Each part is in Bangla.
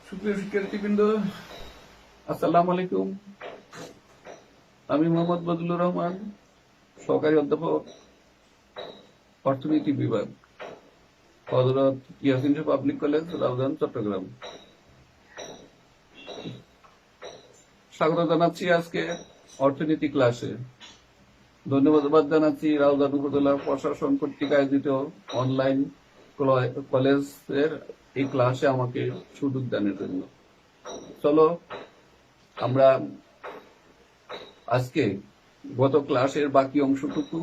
সুপ্রিয় শিক্ষার্থীবৃন্দ, আসসালামু আলাইকুম। আমি মোহাম্মদ বদলুর রহমান, সহকারী অধ্যাপক, অর্থনীতি বিভাগ, হযরত ইয়াসিন শাহ পাবলিক কলেজ, রাউজান, চট্টগ্রাম। স্বাগত জানাচ্ছি আজকে অর্থনীতি ক্লাসে। ধন্যবাদ জানাচ্ছি রাউজান উপজেলা প্রশাসন কর্তৃক আয়োজিত অনলাইন কলেজের এই ক্লাসে আমাকে সুযোগ দানের জন্য। চলো আমরা আজকে গত ক্লাসের বাকি অংশটুকু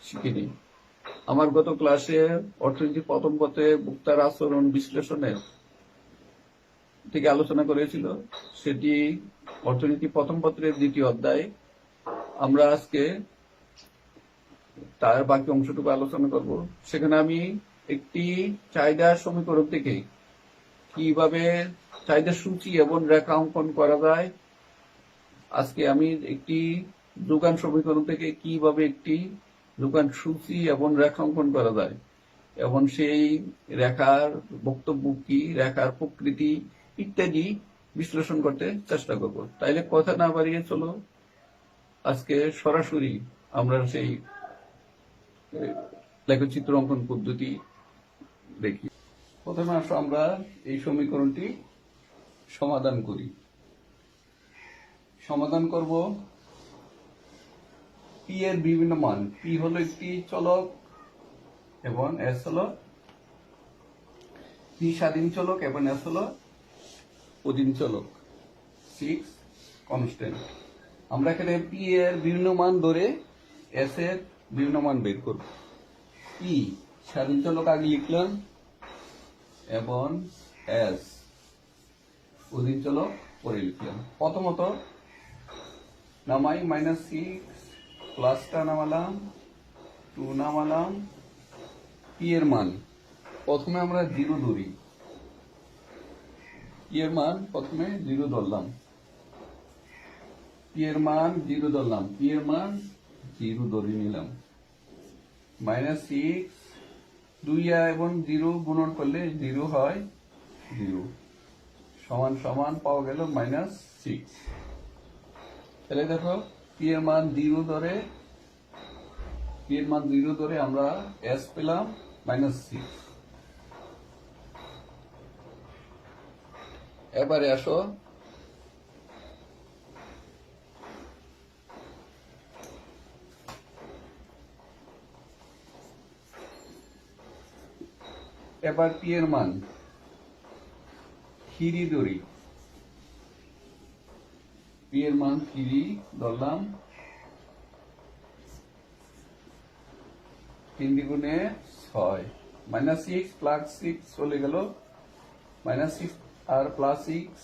শিখে নিই। আমার গত ক্লাসে অর্থনীতি প্রথম পত্রে ভোক্তার আচরণ বিশ্লেষণের থেকে আলোচনা করেছিল, সেটি অর্থনীতি প্রথম পত্রের দ্বিতীয় অধ্যায়। আমরা আজকে তার বাকি অংশটুকু আলোচনা করব। সেখানে আমি একটি চাহিদা সমীকরণ থেকে কিভাবে চাহিদা সূচি এবং রেখা অঙ্কন করা যায়, আজকে আমি একটি যোগান সমীকরণ থেকে কিভাবে একটি যোগান সূচি এবং রেখা অঙ্কন করা যায় এবং সেই রেখার বক্তব্য কি, রেখার প্রকৃতি ইত্যাদি বিশ্লেষণ করতে চেষ্টা করব। তাইলে কথা না বাড়িয়ে চলো আজকে সরাসরি আমরা সেই লেখচিত্র অঙ্কন পদ্ধতি দেখি। প্রথমে আসো আমরা এই সমীকরণটি সমাধান করি। সমাধান করব পি এর বিভিন্ন মান। পি হলো একটি চলক এবং এস হলো পি স্বাধীন চলক এবং এস হলো অধীন চলক, 6 কনস্ট্যান্ট। আমরা এখানে পি এর বিভিন্ন মান ধরে এস এর বিভিন্ন মান বের করব। পি স্বাধীন চলক আগে লিখলাম এবং এস অধীন চলক পরে লিখলাম। প্রথমত নামাই -6 প্লাসটা নামালাম, 2 নামালাম। পি এর মান প্রথমে আমরা 0 ধরি, পি এর মান প্রথমে 0 ধরলাম, পি এর মান 0 ধরলাম, পি এর মান 0 ধরে নিলাম। -6 2 এবং 0 গুণন করলে 0 হয় 0, সমান সমান পাওয়া গেল -6। তাহলে দেখো পি এর মান 0 ধরে, পি এর মান 0 ধরে আমরা এস পেলাম -6। এবারে আসো এবার পি এর মান খিরি ধরি, পি এর মান খিরি ধরলাম, 3 দ্বিগুণে 6, -6 প্লাস 6 চলে গেল, -6 আর +6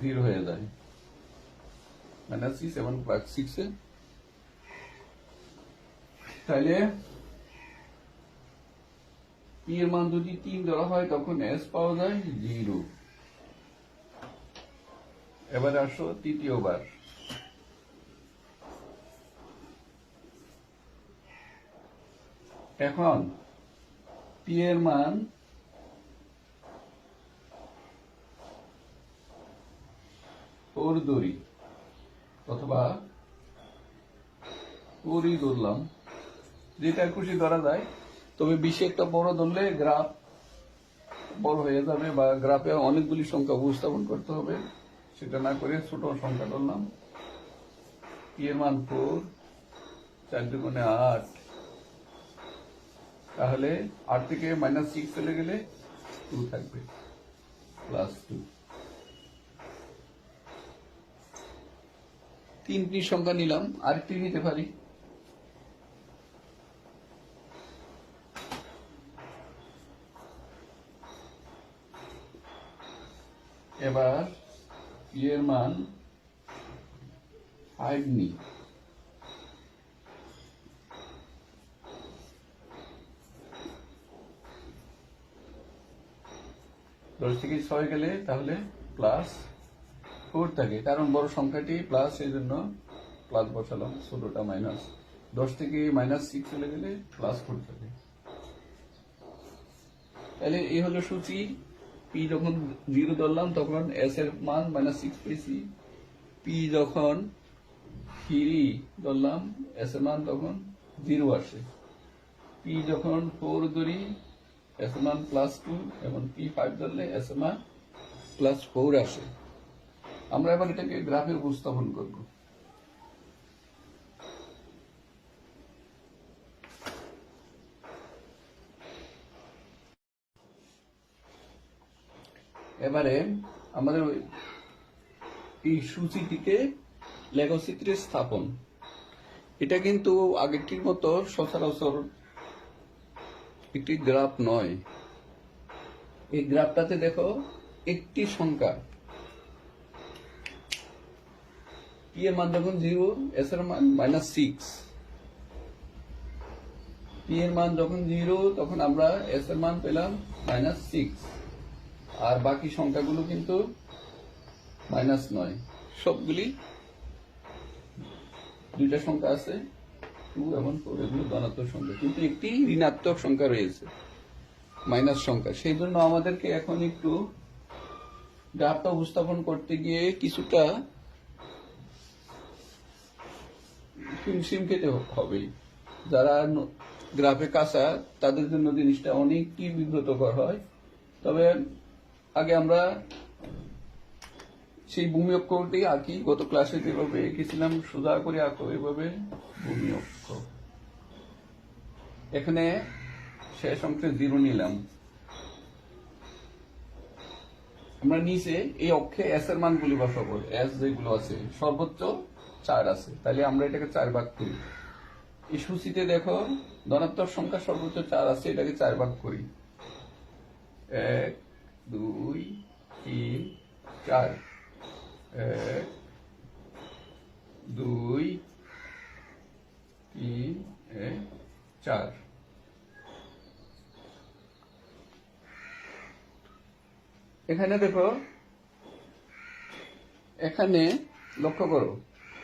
0 হয়ে যায়, -6 এবং +6 তাহলে পি এর মান যদি 3 ধরা হয় তখন এস পাওয়া যায় 0। এবারে আসো তৃতীয়বার। এখন পি এর মান ওর দড়ি অথবা ওরই ধরলাম, যেটা খুশি ধরা যায়। তবে বেশি একটা বড় ধরলে গ্রাফ বড় হয়ে যাবে বা গ্রাফে অনেকগুলি সংখ্যা উপস্থাপন করতে হবে, সেটা না করে ছোট সংখ্যা ধরলাম। পি এর মান 4, 4 দুগুণে 8, তাহলে 8 থেকে -6 চলে গেলে 2 থাকবে, +2। 3টি সংখ্যা নিলাম, আরেকটি নিতে পারি। এবার পি এর মান 5 নিই, 10 থেকে 6 গেলে তাহলে +4 থাকে, কারণ বড় সংখ্যাটি প্লাস, এই জন্য প্লাস বসালাম, ছোটটা মাইনাস। 10 থেকে -6 চলে গেলে +4 থাকে। তাহলে এই হলো সূচি। পি যখন 0 ধরলাম তখন এস এর মান -6 পেয়েছি। পি যখন 3 ধরলাম এস এর মান তখন 0 আসে। পি যখন 4 ধরি এস এর মান +2 এবং পি 5 ধরলে এস এর মান +4 আসে। আমরা এবার এটাকে গ্রাফে উপস্থাপন করব। এবারে আমাদের এই সূচিটিকে লেখচিত্রে স্থাপন। এটা কিন্তু আগেরটির মতো সচরাচর একটি গ্রাফ নয়। এই গ্রাফটাতে দেখো একটি সংখ্যা পি এর মান যখন 0 এস এর মান -6। পি এর মান যখন 0 তখন আমরা এস এর মান পেলাম -6, আর বাকি সংখ্যাগুলো কিন্তু -9। সবগুলি দুইটা সংখ্যা আছে 2 এবং 4, এগুলো ধনাত্মক সংখ্যা, কিন্তু একটি ঋণাত্মক সংখ্যা রয়েছে, মাইনাস সংখ্যা। সেই জন্য আমাদেরকে এখন একটু গ্রাফটা উপস্থাপন করতে গিয়ে কিছুটা হিমশিম খেতে হবে। যারা গ্রাফে কাঁচা তাদের জন্য জিনিসটা অনেকই বিব্রতকর হয়। তবে আগে আমরা সেই ভূমি অক্ষরটি আঁকি। গত ক্লাসে যেভাবে এঁকেছিলাম সোজা করে আঁকো এভাবে ভূমি অক্ষ। এখানে শেষ অংশে 0 নিলাম। আমরা নিচে এই অক্ষে এস এর মানগুলি বসাবো। এস যেগুলো আছে সর্বোচ্চ 4 আছে, তাহলে আমরা এটাকে 4 ভাগ করি। এই সূচিতে দেখো ধনাত্মক সংখ্যা সর্বোচ্চ 4 আছে, এটাকে 4 ভাগ করি। 1 2 3 4, 1 2 3 4। এখানে দেখো, এখানে লক্ষ্য করো,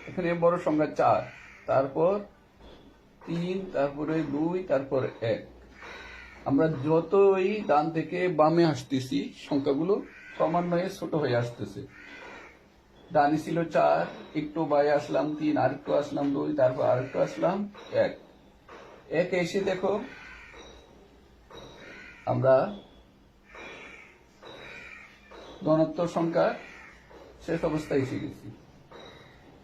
এখানে বড় সংখ্যা 4, তারপর 3, তারপরে 2, তারপর 1। আমরা যতই ডান থেকে বামে আসতেছি সংখ্যাগুলো ক্রমান্বয়ে ছোট হয়ে আসতেছে। ডানে ছিল 4, একটু বাইরে আসলাম 3, আরেকটু আসলাম 2, তারপর আরেকটু আসলাম 1। এসে দেখো আমরা ধনাত্মক সংখ্যা শেষ অবস্থায় এসে গেছি।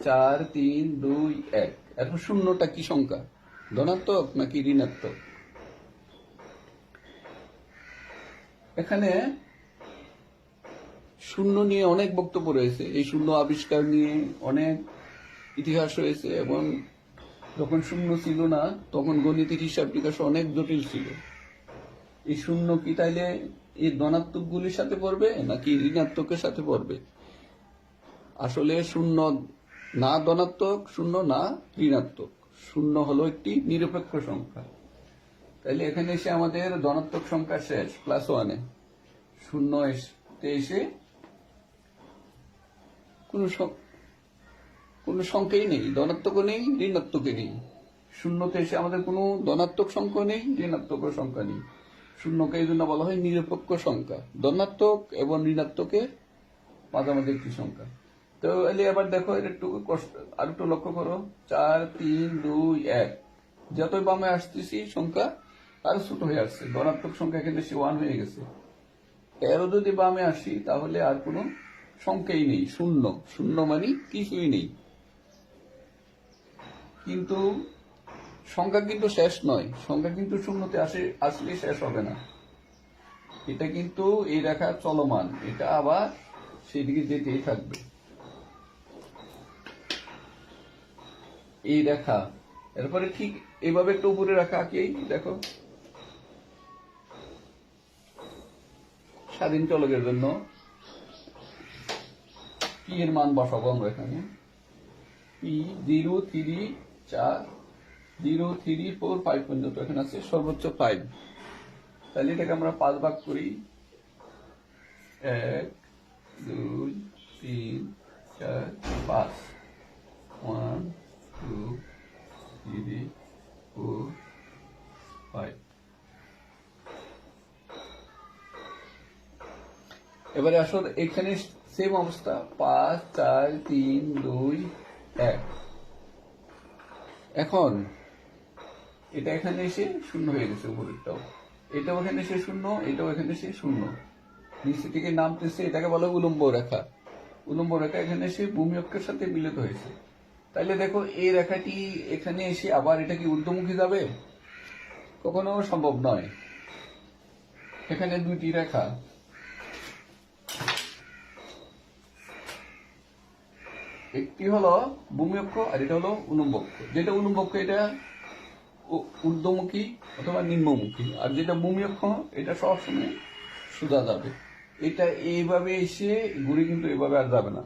4 3 2 1। এখন শূন্যটা কি সংখ্যা, ধনাত্মক নাকি ঋণাত্মক? এখানে শূন্য নিয়ে অনেক বক্তব্য রয়েছে। এই শূন্য আবিষ্কার নিয়ে অনেক ইতিহাস রয়েছে, এবং যখন শূন্য ছিল না তখন গণিতের হিসাব নিকাশ অনেক জটিল ছিল। এই শূন্য কি তাইলে এই ধনাত্মক গুলির সাথে পড়বে নাকি ঋণাত্মকের সাথে পড়বে? আসলে শূন্য না ধনাত্মক, শূন্য না ঋণাত্মক, শূন্য হলো একটি নিরপেক্ষ সংখ্যা। তাইলে এখানে এসে আমাদের ধনাত্মক সংখ্যা শেষ +1-এ। শূন্য এসে কোনো সংখ্যাই নেই, ধনাত্মকও নেই ঋণাত্মকও নেই। শূন্যতে এসে আমাদের কোনো ধনাত্মক সংখ্যা নেই, ঋণাত্মক সংখ্যা নেই। শূন্যকে এই জন্য বলা হয় নিরপেক্ষ সংখ্যা, ধনাত্মক এবং ঋণাত্মকের মাঝামাঝি একটি সংখ্যা। তো এবার দেখো এটা একটু কষ্ট, আর একটু লক্ষ্য করো। 4 3 2 1, যতই বামে আসতেছি সংখ্যা আরো ছোট হয়ে আসছে। ধনাত্মক সংখ্যা এখানে এসে 1 হয়ে গেছে। এরও যদি বামে আসি তাহলে আর কোনো সংখ্যাই নেই, শূন্য। শূন্য মানে কিছুই নেই। কিন্তু সংখ্যা কিন্তু শেষ নয়, সংখ্যা কিন্তু শূন্যতে আসলে শেষ হবে না। এটা কিন্তু এই রেখা চলমান, এটা আবার সেদিকে যেতেই থাকবে। এই রেখা এরপরে ঠিক এইভাবে একটু উপরে রাখা কি দেখো, স্বাধীন চলকের জন্য পি এর মান বসাবো আমরা এখানে। পি 0 3 4 0 3 4 5 পর্যন্ত এখানে আছে, সর্বোচ্চ 5। তাহলে এটাকে আমরা 5 ভাগ করি। 1 2 3 4 5। 1 2 3 4 5। এবারে আসলে এখানে সেম অবস্থা 5 4 3 2 1। এখন এটা এখানে এসে শূন্য হয়ে গেছে, উপরেরটাও এটাও এখানে এসে শূন্য, এটাও এখানে এসে শূন্য, নিচে থেকে নামতেছে, এটাকে বলা উলম্ব রেখা। উলম্ব রেখা এখানে এসে ভূমি অক্ষের সাথে মিলিত হয়েছে। তাহলে দেখো এই রেখাটি এখানে এসে আবার এটা কি ঊর্ধ্বমুখী যাবে? কখনো সম্ভব নয়। এখানে দুইটি রেখা, একটি হলো ভূমি অক্ষ আর এটা হলো উলম্ব অক্ষ। যেটা উলম্ব অক্ষ এটা ঊর্ধ্বমুখী অথবা নিম্নমুখী, আর যেটা ভূমি অক্ষ এটা সবসময় সোজা যাবে। এটা এইভাবে এসে ঘুরে কিন্তু এভাবে আর যাবে না,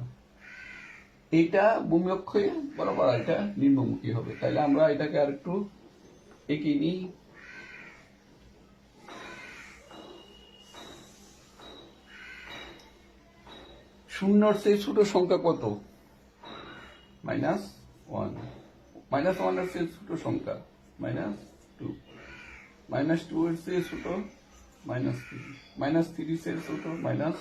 এটা ভূমি অক্ষে বরাবর, এটা নিম্নমুখী হবে। তাহলে আমরা এটাকে আর একটু এগিয়ে নিই। শূন্যর চেয়ে ছোট সংখ্যা কত? -1। -1 এর চেয়ে ছোট সংখ্যা -2। -2 এর চেয়ে ছোট -3। -3 এর চেয়ে ছোট -4।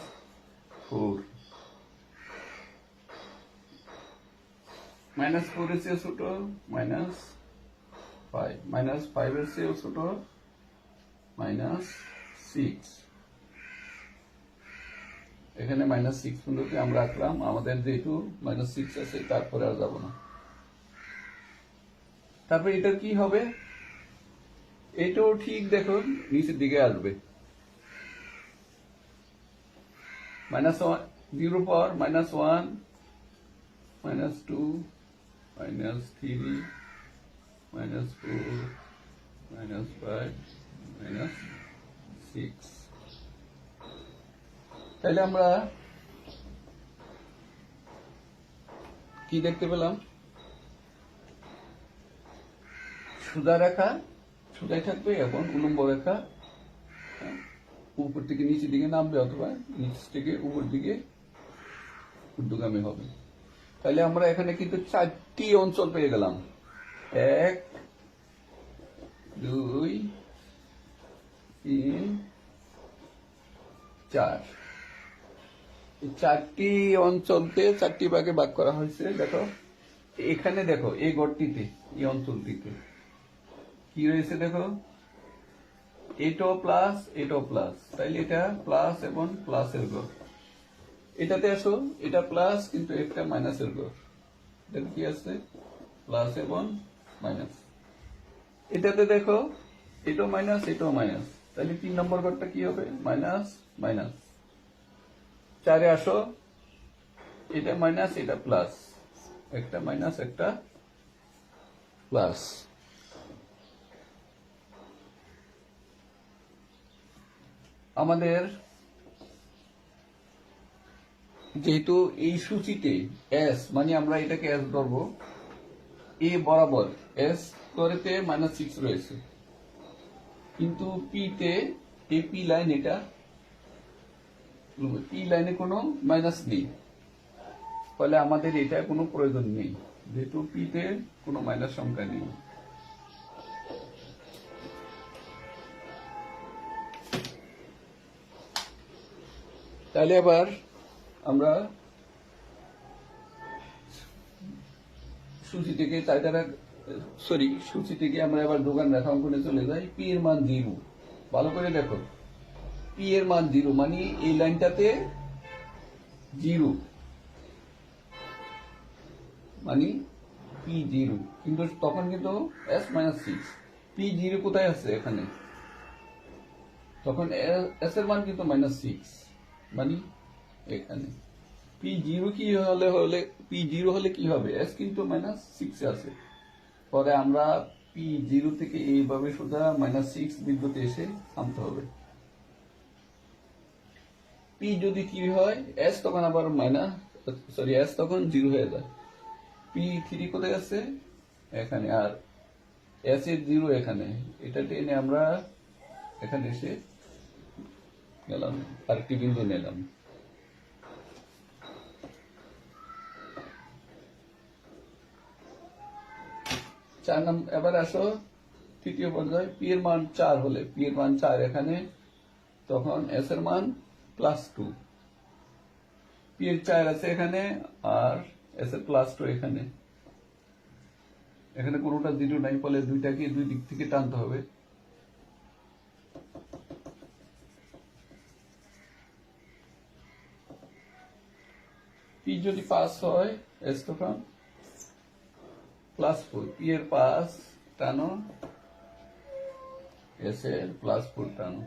-4 এর চেয়ে ছোট -5। -5 এর চেয়ে ছোট -6। এখানে -6 পর্যন্ত আমরা রাখলাম, আমাদের যেহেতু -6 আছে তারপরে আর যাব না। তারপরে এটা কি হবে? এটাও ঠিক দেখো নিচের দিকে আসবে, -0 পর -1 -2 -3 -4 -5 -6। তাহলে আমরা কি দেখতে পেলাম? সোজা রেখা সোজাই থাকবে, এখন উলম্ব রেখা উপর থেকে নিচের দিকে নামবে অথবা নিচ থেকে উপর দিকে ঊর্ধ্বগামী হবে। তাহলে আমরা এখানে কিন্তু 4টি অঞ্চল পেয়ে গেলাম, 1 2 3 4। এই 4টি অঞ্চলকে 4টি ভাগে ভাগ করা হয়েছে। দেখো এখানে, দেখো এই ঘরটিতে, এই অঞ্চলটিতে কি রয়েছে দেখো, এটাও প্লাস এটাও প্লাস, তাইলে এটা প্লাস এবং প্লাসের ঘর। এটাতে আসো, এটা প্লাস কিন্তু একটা মাইনাসের ঘর। এটা কি আছে? প্লাস এবং মাইনাস। এটাতে দেখো এটাও মাইনাস এটাও মাইনাস, তাহলে 3 নম্বর ঘরটা কি হবে? Minus minus. 4-এ আসো, এটা মাইনাস এটা প্লাস, একটা মাইনাস একটা প্লাস। আমাদের যেহেতু এই সূচিতে এস, মানে আমরা এটাকে এস ধরবো, এ বরাবর এস করেতে -6 রয়েছে, কিন্তু পি তে এই পি লাইন, এটা পি লাইনে কোনো মাইনাস নেই, ফলে আমাদের এটা কোনো প্রয়োজন নেই, যেহেতু পি তে কোনো মাইনাস সংখ্যা নেই। তাহলে আবার আমরা সূচি থেকে সূচি থেকে আমরা এবার দোকান রেখা অঙ্কনে চলে যাই। পি এর মান 0, ভালো করে দেখো, পি এর মান 0 মানে এই লাইনটাতে 0, মানে পি 0, কিন্তু তখন কিন্তু s-6। পি 0 কোথায় আছে? এখানে। তখন এস এর মান কিন্তু -6, মানে এখানে। পি 0 কি হলে পি 0 হলে কি হবে? এস কিন্তু -6 আছে, পরে আমরা পি 0 থেকে এইভাবে সোজা -6 বিন্দুতে এসে থামতে হবে। পি যদি কি হয়, এস তখন আবার এস তখন 0 হয়ে যায়। পি 3 কোথায় আছে? এখানে, আর এস এর 0 এখানে। এটা টেনে আমরা এখানে এসে গেলাম, আরেকটি বিন্দু নিলাম। এবার আসো তৃতীয় পর্যায়ে, পি এর মান 4 হলে, পি এর মান 4 এখানে, তখন এস এর মান +2, পি এর 4 আছে এখানে, আর এস এর +2 এখানে। এখানে কোনোটা 0 নাই, ফলে দুইটাকে দুই দিক থেকে টানতে হবে। পি যদি 5 হয়, এস তখন +4। পি এর 5 টানো, এস এর +4 টানো।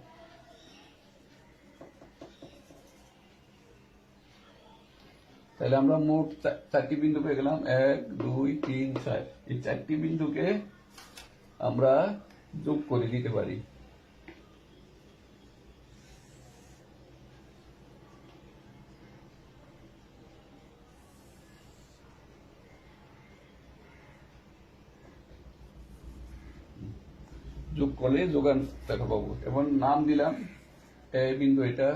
তাহলে আমরা মোট 4টি বিন্দু পেয়ে গেলাম, 1 2 3 4। এই 4টি বিন্দুকে আমরা যোগ করে দিতে পারি। যোগ করলে যোগান দেখা পাবো। এবং নাম দিলাম, এ বিন্দু এটা,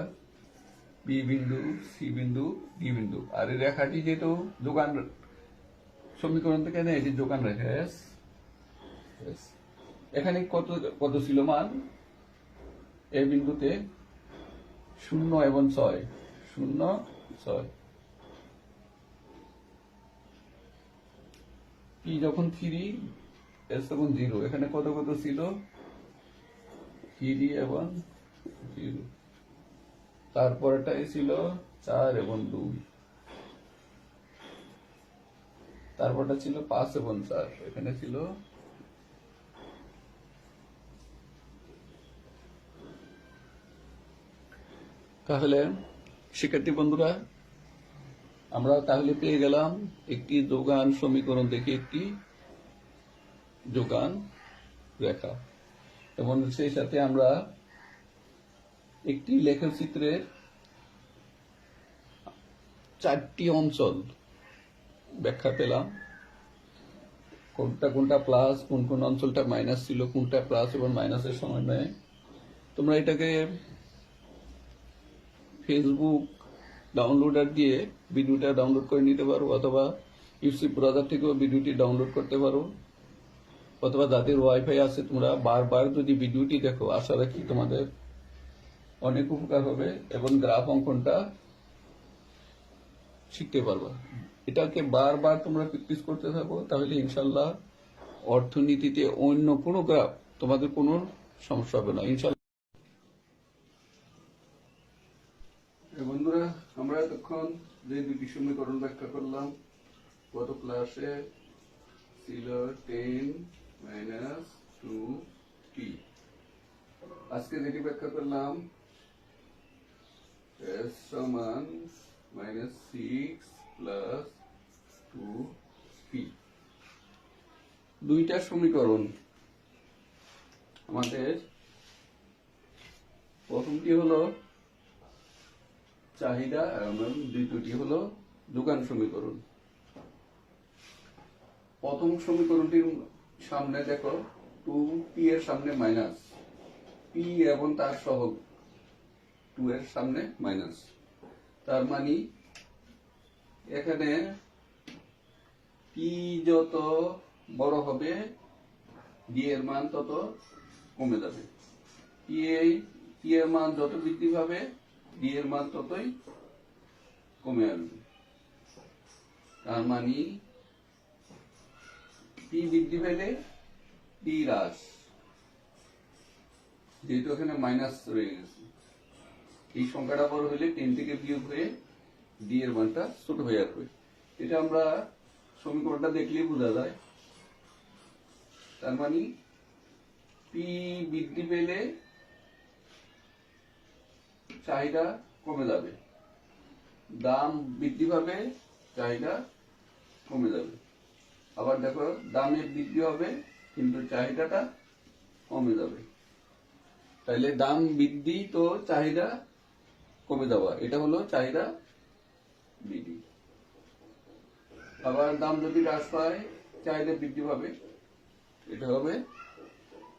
বি বিন্দু, সি বিন্দু, ডি বিন্দু। আর এই রেখাটি যেহেতু যোগান সমীকরণ থেকে নেয়, এটি যোগান রেখা এস। এখানে কত কত ছিল মান? এ বিন্দুতে 0 এবং 6, 0 6। পি যখন 3, এস তখন 0। এখানে কত কত ছিল? 3 এবং 0। তারপরটাই ছিল 4 এবং 2। তারপরটা ছিল 5 এবং 4। এখানে ছিল তাহলে শিক্ষার্থী বন্ধুরা, আমরা তাহলে পেয়ে গেলাম একটি যোগান সমীকরণ থেকে একটি যোগান রেখা, এবং সেই সাথে আমরা একটি লেখচিত্রের 4টি অঞ্চল ব্যাখ্যা পেলাম। কোনটা কোনটা প্লাস, কোন কোন অঞ্চলটা মাইনাস ছিল, কোনটা প্লাস এবং মাইনাসের সমন্বয়ে। তোমরা এটাকে ফেসবুক ডাউনলোডার দিয়ে ভিডিওটা ডাউনলোড করে নিতে পারো, অথবা ইউসি ব্রাউজার থেকেও ভিডিওটি ডাউনলোড করতে পারো, অথবা যাদের ওয়াইফাই আছে তোমরা বারবার যদি ভিডিওটি দেখো, আশা রাখি তোমাদের অনেক উপকার হবে এবং গ্রাফ অঙ্কনটা শিখতে পারবা। এটাকে বারবার তোমরা প্র্যাকটিস করতে থাকো, তাহলে ইনশাল্লাহ অর্থনীতিতে অন্য কোনো গ্রাফ তোমাদের কোনো সমস্যা হবে না ইনশাল্লাহ। বন্ধুরা, আমরা এতক্ষণ যে দুটি সমীকরণ ব্যাখ্যা করলাম গত ক্লাসে ছিল 10 - 2t। আজকে যেটি ব্যাখ্যা করলাম s সমান -6 + 2p। দুইটা সমীকরণ। আমাদের প্রথমটি হলো চাহিদা এবং দ্বিতীয়টি হলো যোগান সমীকরণ। প্রথম সমীকরণটির সামনে দেখো 2p এর সামনে মাইনাস, p এবং তার সহগ 2 এর সামনে মাইনাস। তার মানে এখানে p যত বড় হবে d এর মান তত কমে যাবে। p এর মান যত বৃদ্ধি পাবে d এর মান ততই কমে আসবে। তার মানে p বৃদ্ধি পেলে d হ্রাস, যেহেতু এখানে মাইনাস রয়ে গেছে। এই সংখ্যাটা বড় হলে 10 থেকে বিয়োগ হয়ে d এর মানটা ছোট হয়ে আসবে। এটা আমরা সমীকরণটা দেখলেই বোঝা যায়। তার মানে p বৃদ্ধি পেলে চাহিদা কমে যাবে, দাম বৃদ্ধি পাবে, চাহিদা কমে যাবে। আবার দেখো, দামের বৃদ্ধি হবে কিন্তু চাহিদাটা কমে যাবে। তাইলে দাম বৃদ্ধি তো চাহিদা কমে যাওয়া, এটা হলো চাহিদা বৃদ্ধি। আবার দাম যদি হ্রাস পায়, চাহিদা বৃদ্ধি পাবে, এটা হবে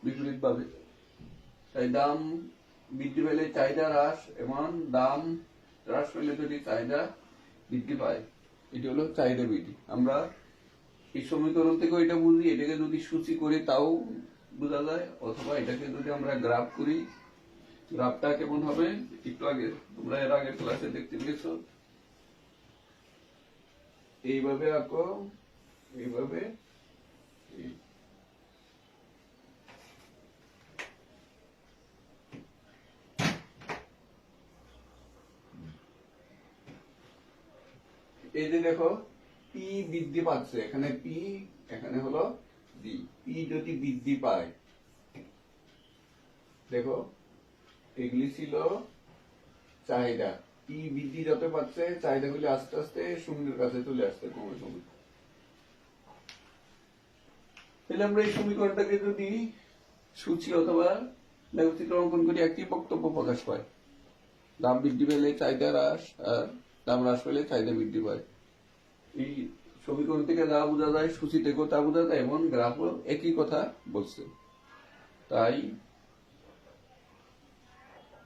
বিপরীত ভাবে। তাই দাম বৃদ্ধি পেলে চাহিদা হ্রাস, এবং দাম হ্রাস পেলে যদি চাহিদা বৃদ্ধি পায়, এটি হলো চাহিদা বৃদ্ধি। আমরা এই সমীকরণ থেকে এটা বুঝি, এটাকে যদি সূচি করি তাও বোঝা যায়, অথবা এটাকে যদি আমরা গ্রাফ করি, গ্রাফটা কেমন হবে একটু আগে তোমরা এর আগের ক্লাসে দেখতে পেয়েছো। এইভাবে আঁকো, এইভাবে, এই যে দেখো পি বৃদ্ধি পাচ্ছে, এখানে পি, এখানে হলো ডি। পি যদি বৃদ্ধি পায়, দেখো এগুলি ছিল চাহিদা, পি বৃদ্ধি যত পাচ্ছে চাহিদাগুলি আস্তে আস্তে শূন্যের কাছে চলে আসছে কমে কমে। তাহলে আমরা এই সমীকরণটাকে যদি সূচি অথবা লেখচিত্র অঙ্কন করি, একটি বক্তব্য প্রকাশ পায়, দাম বৃদ্ধি পেলে চাহিদা হ্রাস, আর দাম হ্রাস পেলে চাহিদা বৃদ্ধি পায়। এই সমীকরণ থেকে যা বোঝা যায়, সূচি থেকেও তা বোঝা যায়, এবং গ্রাফও একই কথা বলছে। তাই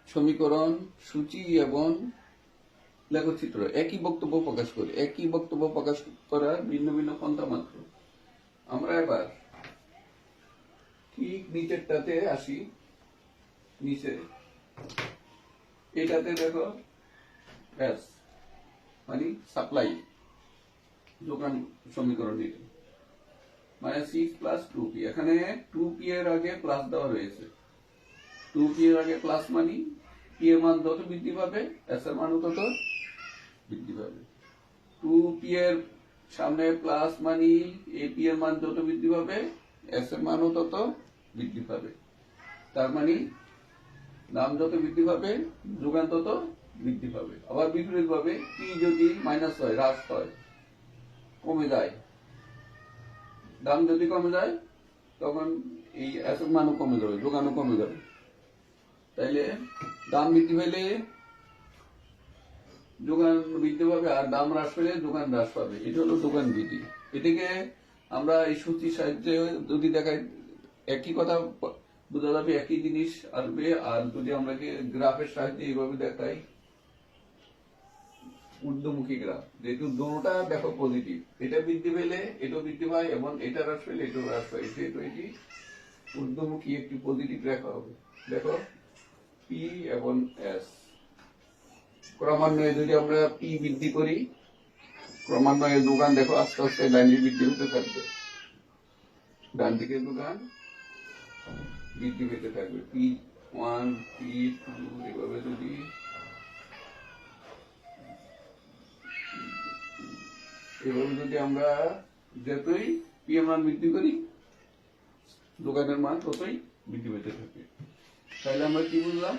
সমীকরণ, সূচি এবং লেখচিত্র একই বক্তব্য প্রকাশ করে, একই বক্তব্য প্রকাশ করার ভিন্ন ভিন্ন পন্থা মাত্র। আমরা এবার ঠিক নিচেরটাতে আসি। নিচে এটাতে দেখো এস মানে সাপ্লাই, দোকান সমীকরণ নিতে, মানে 6 প্লাস 2p। এখানে 2p এর আগে প্লাস দেওয়া রয়েছে। 2p এর আগে প্লাস মানে p এর মান যত বৃদ্ধি পাবে s এর মানও তত বৃদ্ধি পাবে। 2p এর সামনে প্লাস মানে ap এর মান যত বৃদ্ধি পাবে s এর মানও তত বৃদ্ধি পাবে। তার মানে দাম যত বৃদ্ধি পাবে যোগান তত বৃদ্ধি পাবে। আবার বিপরীত ভাবে p যদি মাইনাস হয়, হ্রাস হয়, কমে যায়, দাম যদি কমে যায় তখন এই s এর মানও কমে যাবে, যোগানও কমে যাবে। তাইলে দাম বৃদ্ধি পেলে যোগান বৃদ্ধি পাবে, আর দাম হ্রাস পেলে যোগান হ্রাস পাবে। এটা হলো যোগান বৃদ্ধি। এটাকে আমরা এই সূচির সাহায্যে যদি দেখাই, একই কথা বোঝা যাবে, একই জিনিস আসবে। আর যদি আমরা গ্রাফের সাহায্যে এইভাবে দেখাই, ঊর্ধ্বমুখী গ্রাফ, যেহেতু দুটোটা দেখো পজিটিভ, এটা বৃদ্ধি পেলে এটাও বৃদ্ধি পায়, এবং এটা হ্রাস পেলে এটাও হ্রাস পায়। সেহেতু এটি ঊর্ধ্বমুখী একটি পজিটিভ রেখা হবে। দেখো পি এবং এস ক্রমান্বয়ে যদি আমরা পি বৃদ্ধি করি, ক্রমান্বয়ে দোকান দেখো আস্তে আস্তে লাইনে বৃদ্ধি হতে থাকবে, ডান দিকে দোকান বৃদ্ধি পেতে থাকবে। P1 P2 এভাবে যদি আমরা যতই পি এর মান বৃদ্ধি করি দোকানের মান ততই বৃদ্ধি পেতে থাকে। তাহলে আমরা কি বুঝলাম?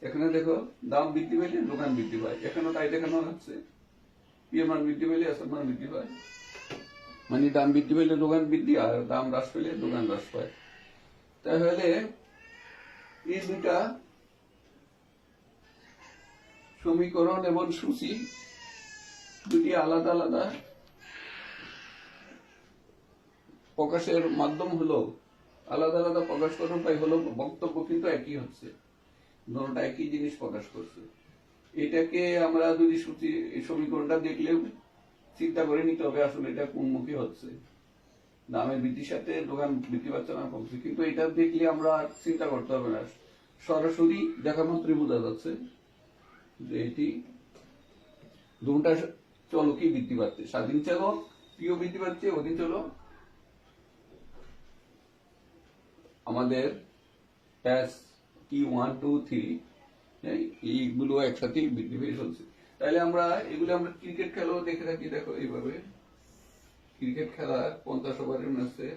এখানে দেখো দাম বৃদ্ধি পেলে দোকান বৃদ্ধি পায়, এখানেও তাই দেখানো হচ্ছে। পি এর মান বৃদ্ধি পেলে এস এর মান বৃদ্ধি পায়, মানে দাম বৃদ্ধি পেলে দোকান বৃদ্ধি, আর দাম হ্রাস পেলে দোকান হ্রাস পায়। তাহলে এই দুটা সমীকরণ এবং সূচি দুটি আলাদা আলাদা প্রকাশের মাধ্যম হলো, আলাদা আলাদা প্রকাশ করার উপায় হলো, বক্তব্য কিন্তু একই হচ্ছে, দুটোটা একই জিনিস প্রকাশ করছে। এটাকে আমরা যদি সূচি সমীকরণটা দেখলে চিন্তা করে নিতে হবে আসলে এটা কোন মুখী হচ্ছে, দামের বৃদ্ধির সাথে দোকান বৃদ্ধি পাচ্ছে না কমছে। কিন্তু এটা দেখলে আমরা চিন্তা করতে হবে না, সরাসরি দেখা মাত্রই বোঝা যাচ্ছে যে এটি দুটা চলকই বৃদ্ধি পাচ্ছে। স্বাধীন চলক পিও বৃদ্ধি পাচ্ছে, অধীন চলক আমাদের এস কি 1 2 3 এইগুলো একসাথে বৃদ্ধি পেয়ে চলছে। তাহলে আমরা এগুলো আমরা ক্রিকেট খেলাও দেখে থাকি। দেখো এইভাবে ক্রিকেট খেলার 50 ওভারের ম্যাচে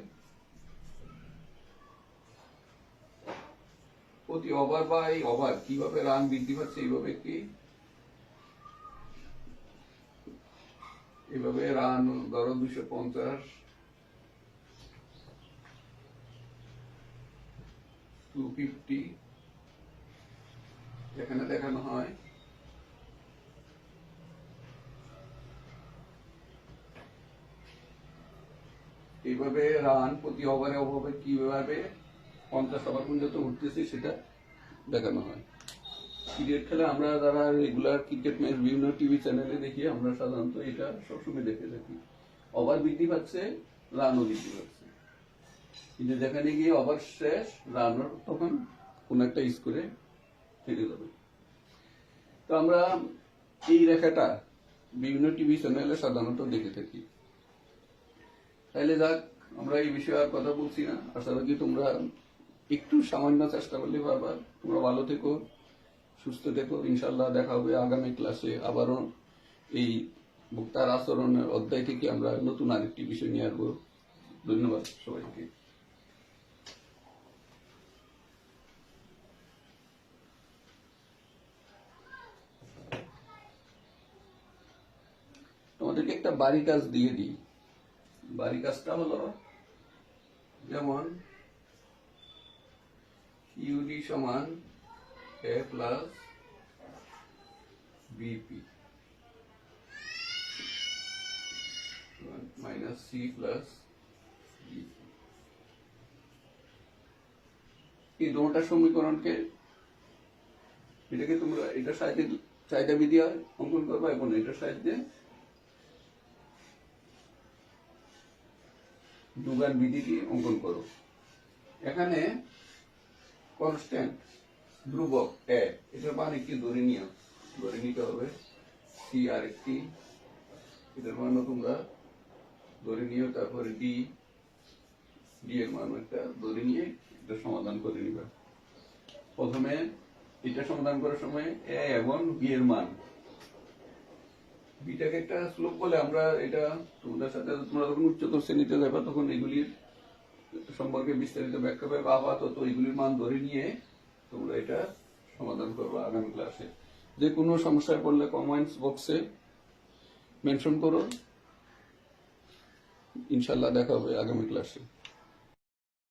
প্রতি ওভার বাই ওভার কিভাবে রান বৃদ্ধি পাচ্ছে, এইভাবে কি এভাবে রান ধরো 250 250 এখানে দেখানো হয়। এইভাবে রান প্রতি ওভারে ওভাবে কিভাবে 50 ওভার পর্যন্ত উঠতেছে সেটা দেখানো হয়। ক্রিকেট খেলা আমরা যারা রেগুলার ক্রিকেট ম্যাচ বিভিন্ন টিভি চ্যানেলে দেখি, আমরা সাধারণত এটা সবসময় দেখে থাকি। ওভার বৃদ্ধি পাচ্ছে, রানও বৃদ্ধি পাচ্ছে, কিন্তু যেখানে গিয়ে ওভার শেষ, রান তখন কোন একটা স্কোরে থেকে যাবে। তো আমরা এই রেখাটা বিভিন্ন টিভি চ্যানেলে সাধারণত দেখে থাকি। তাইলে যাক, আমরা এই বিষয়ে আর কথা বলছি না। আশা রাখি তোমরা একটু সামান্য চেষ্টা করলে পারবা। তোমরা ভালো থেকো, সুস্থ থেকো। ইনশাল্লাহ দেখা হবে আগামী ক্লাসে। আবারও এই বক্তার আচরণের অধ্যায় থেকে আমরা নতুন আরেকটি বিষয় নিয়ে আসবো। ধন্যবাদ সবাইকে। তোমাদেরকে একটা বাড়ি কাজ দিয়ে দিই। বাড়ি কাজটা হলো যেমন ইউডি সমান A plus BP minus C plus BP. এই দুটা সমীকরণকে এটাকে তোমরা এটার সাহায্যে চাহিদা বিধি অঙ্কন করবা এবং এটার সাহায্যে যোগান বিধি দিয়ে অঙ্কন করো। এখানে কনস্ট্যান্ট ধ্রুবক এ, এটার মান একটি ধরে নিতে হবে। সি আর একটি, এটার মানও তোমরা ধরে নিও। তারপরে ডি এর মান একটা ধরে নিয়ে এটা সমাধান করে নিবা। প্রথমে এটা সমাধান করার সময় এ এবং বি এর মান, বিটাকে একটা শ্লোক বলে আমরা এটা তোমাদের সাথে তোমরা যখন উচ্চতর শ্রেণীতে যাবে তখন এগুলির সম্পর্কে বিস্তারিত ব্যাখ্যা পাবে। আপাতত এগুলির মান ধরে নিয়ে তোমরা এটা সমাধান করবে আগামী ক্লাসে। যে কোনো সমস্যায় পড়লে কমেন্টস বক্সে মেনশন করো। ইনশাল্লাহ দেখা হবে আগামী ক্লাসে।